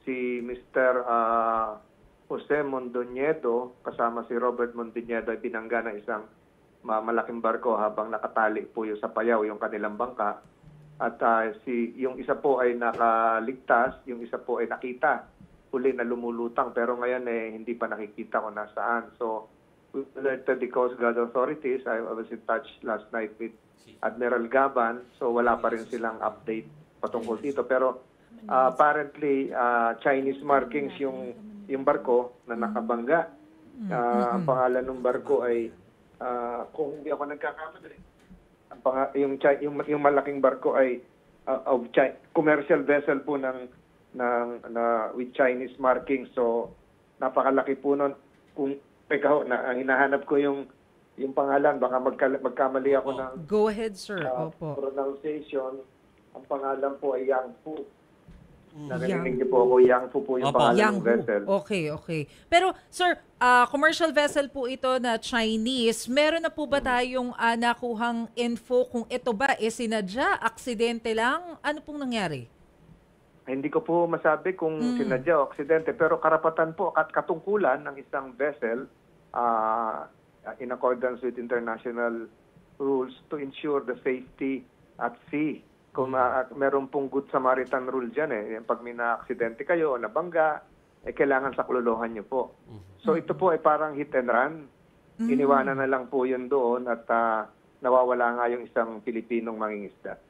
si Mr. Jose Mondoñedo kasama si Robert Mondoñedo ay binangga ng isang malaking barko habang nakatali po yung sa payaw yung kanilang bangka. At yung isa po ay nakaligtas, yung isa po ay nakita huli na lumulutang pero ngayon hindi pa nakikita kung nasaan. So we alerted the Coast Guard authorities. I was in touch last night with Admiral Gaban, so wala pa rin silang update patungkol dito. Pero apparently Chinese markings yung barko na nakabangga. Ang pangalan ng barko ay kung hindi ako nagkakamali, yung malaking barko ay commercial vessel po with Chinese markings. So napakalaki po nun. Kung hinahanap ko yung pangalan, baka magkamali ako ng Go ahead, sir. Opo. pronunciation. Ang pangalan po ay Yangfu. Narinig niyo po ako, Yangfu po yung pangalan ng vessel. Okay. Pero sir, commercial vessel po ito na Chinese. Meron na po ba tayong nakuhang info kung ito ba sinadya, aksidente lang? Ano pong nangyari? Hindi ko po masabi kung sinadya o aksidente, pero karapatan po at katungkulan ng isang vessel in accordance with international rules to ensure the safety at sea. Kung meron pong Good Samaritan rule dyan pag may na-aksidente kayo o nabangga, kailangan saklolohan nyo po. So ito po ay parang hit and run. Iniwanan na lang po yun doon at nawawala nga yung isang Pilipinong mangingisda.